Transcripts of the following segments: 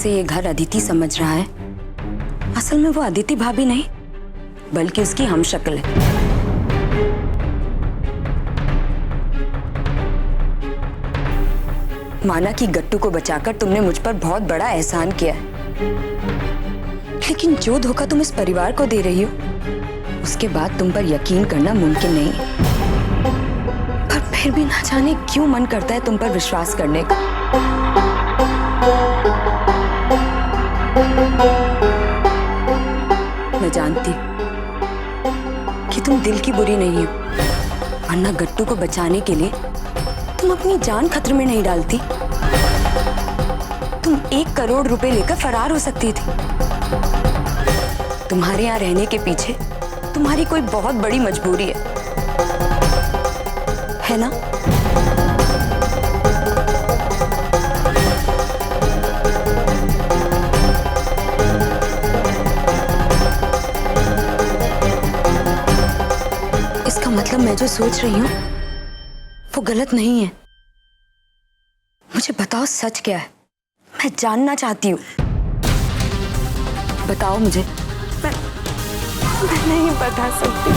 जिसे ये घर अदिति समझ रहा है, असल में वो अदिति भाभी नहीं बल्कि उसकी हमशक्ल है। माना कि गट्टू को बचाकर तुमने मुझ पर बहुत बड़ा एहसान किया है, लेकिन जो धोखा तुम इस परिवार को दे रही हो, उसके बाद तुम पर यकीन करना मुमकिन नहीं है। पर फिर भी ना जाने क्यों मन करता है तुम पर विश्वास करने का। मैं जानती कि तुम दिल की बुरी नहीं हो, वरना गट्टू को बचाने के लिए तुम अपनी जान खतरे में नहीं डालती। तुम 1 करोड़ रुपए लेकर फरार हो सकती थी। तुम्हारे यहाँ रहने के पीछे तुम्हारी कोई बहुत बड़ी मजबूरी है ना? इसका मतलब मैं जो सोच रही हूँ वो गलत नहीं है। मुझे बताओ सच क्या है, मैं जानना चाहती हूँ। बताओ मुझे। मैं नहीं बता सकती,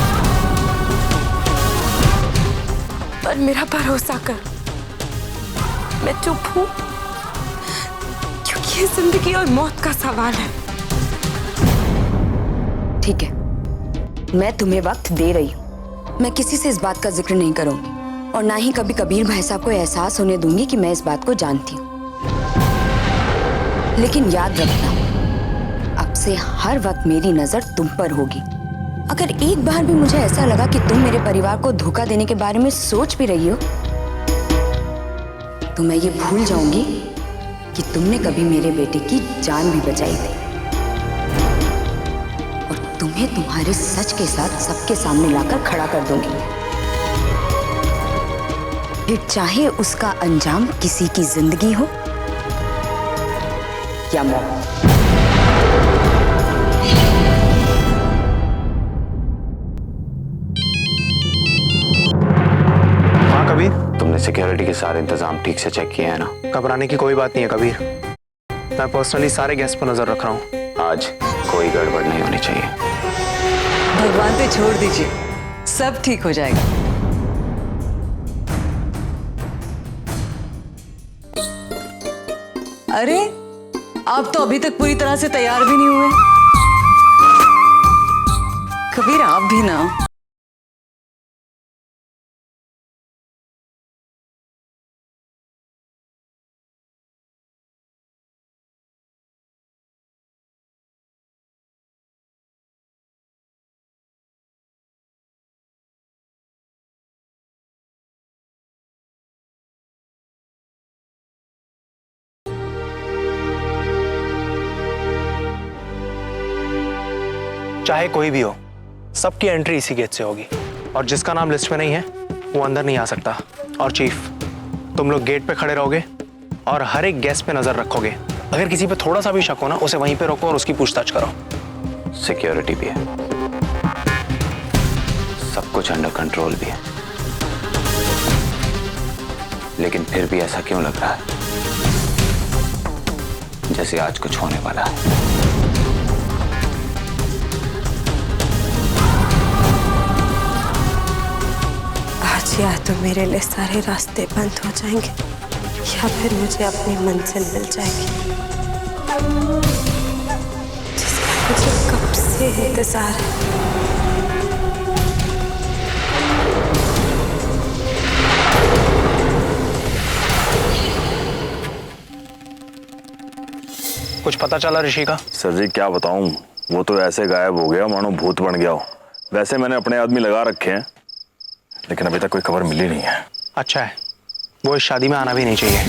पर मेरा भरोसा कर, मैं चुप हूँ क्योंकि ये जिंदगी और मौत का सवाल है। ठीक है, मैं तुम्हें वक्त दे रही हूँ। मैं किसी से इस बात का जिक्र नहीं करूंगी और ना ही कभी कबीर भाई साहब को एहसास होने दूंगी कि मैं इस बात को जानती हूँ। लेकिन याद रखना, अब से हर वक्त मेरी नजर तुम पर होगी। अगर एक बार भी मुझे ऐसा लगा कि तुम मेरे परिवार को धोखा देने के बारे में सोच भी रही हो, तो मैं ये भूल जाऊंगी कि तुमने कभी मेरे बेटे की जान भी बचाई थी। और तुम्हें तुम्हारे सच के साथ सबके सामने लाकर खड़ा कर दूंगी, फिर चाहे उसका अंजाम किसी की जिंदगी हो या मौत। हाँ कबीर, तुमने सिक्योरिटी के सारे इंतजाम ठीक से चेक किए हैं ना? घबराने की कोई बात नहीं है कबीर, मैं पर्सनली सारे गेस्ट पर नजर रख रहा हूँ। आज कोई गड़बड़ नहीं होनी चाहिए। भगवान पे छोड़ दीजिए, सब ठीक हो जाएगा। अरे आप तो अभी तक पूरी तरह से तैयार भी नहीं हुए। कबीर आप भी ना। चाहे कोई भी हो, सबकी एंट्री इसी गेट से होगी और जिसका नाम लिस्ट में नहीं है वो अंदर नहीं आ सकता। और चीफ, तुम लोग गेट पे खड़े रहोगे और हर एक गेस्ट पे नजर रखोगे। अगर किसी पे थोड़ा सा भी शक हो ना, उसे वहीं पे रोको और उसकी पूछताछ करो। सिक्योरिटी भी है, सब कुछ अंडर कंट्रोल भी है, लेकिन फिर भी ऐसा क्यों लग रहा है जैसे आज कुछ होने वाला है? या तो मेरे लिए सारे रास्ते बंद हो जाएंगे या फिर मुझे अपनी मंजिल मिल जाएगी, जिसका मुझे कब से इंतजार है। कुछ पता चला ऋषि का? सर जी क्या बताऊं, वो तो ऐसे गायब हो गया मानो भूत बन गया हो। वैसे मैंने अपने आदमी लगा रखे हैं, लेकिन अभी तक कोई खबर मिली नहीं है। अच्छा है, वो इस शादी में आना भी नहीं चाहिए।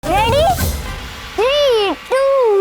Ready? 3, 2,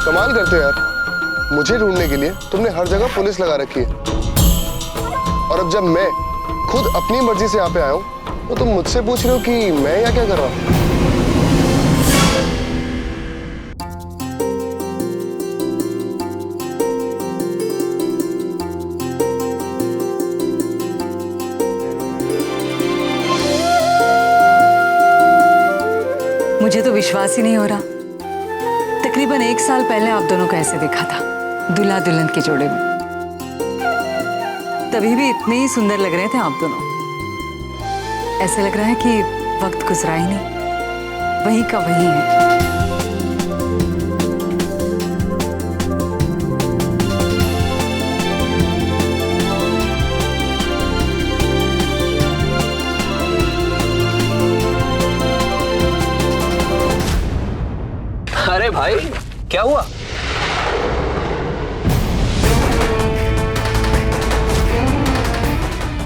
कमाल करते हो यार, मुझे ढूंढने के लिए तुमने हर जगह पुलिस लगा रखी है, और अब जब मैं खुद अपनी मर्जी से यहाँ पे आया हूँ तो तुम मुझसे पूछ रहे हो कि मैं यहाँ क्या कर रहा हूँ। मुझे तो विश्वास ही नहीं हो रहा। तकरीबन 1 साल पहले आप दोनों को ऐसे देखा था, दूल्हा दुल्हन के जोड़े में। तभी भी इतने ही सुंदर लग रहे थे आप दोनों। ऐसे लग रहा है कि वक्त गुजरा ही नहीं, वही का वही है। अरे भाई क्या हुआ?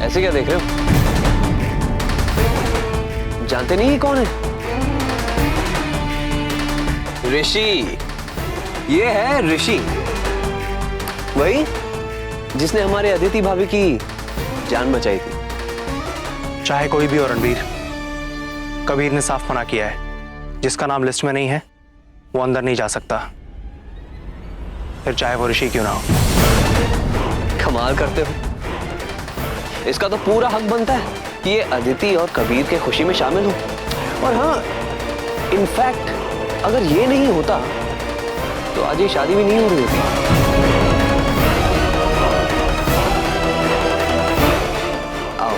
ऐसे क्या देख रहे हो? जानते नहीं ये कौन है? ऋषि। ये है ऋषि, वही जिसने हमारे अदिति भाभी की जान बचाई थी। चाहे कोई भी हो रणबीर, कबीर ने साफ मना किया है, जिसका नाम लिस्ट में नहीं है वो अंदर नहीं जा सकता, फिर चाहे वो ऋषि क्यों ना हो। कमाल करते हो। इसका तो पूरा हक बनता है कि ये अदिति और कबीर के खुशी में शामिल हो। और हाँ, इनफैक्ट अगर ये नहीं होता तो आज ये शादी भी नहीं हो रही होती। आओ।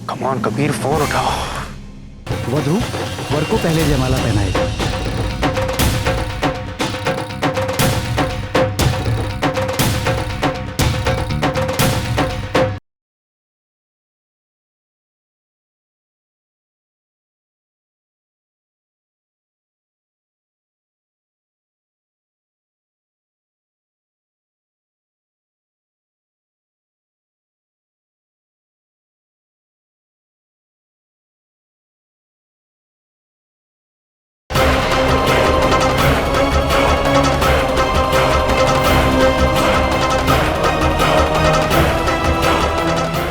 कमान कबीर, फोन उठाओ। वधू वर को पहले जयमाला पहनाएगी।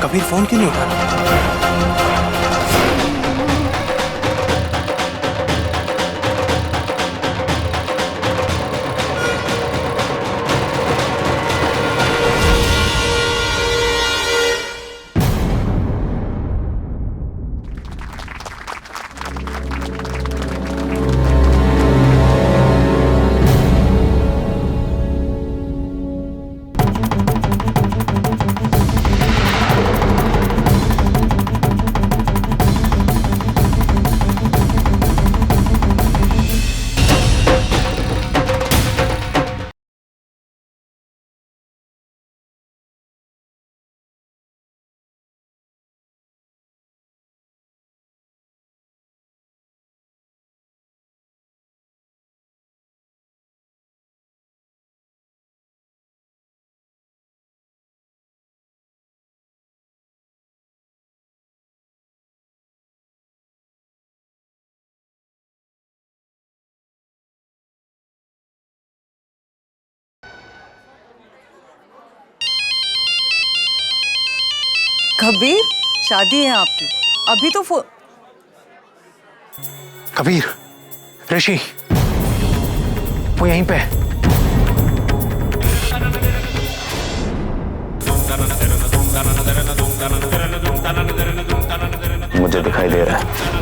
कबीर फोन क्यों नहीं उठा रहा? कबीर, शादी है आपकी, अभी तो कबीर, ऋषि, वो यहीं पे है। देर है।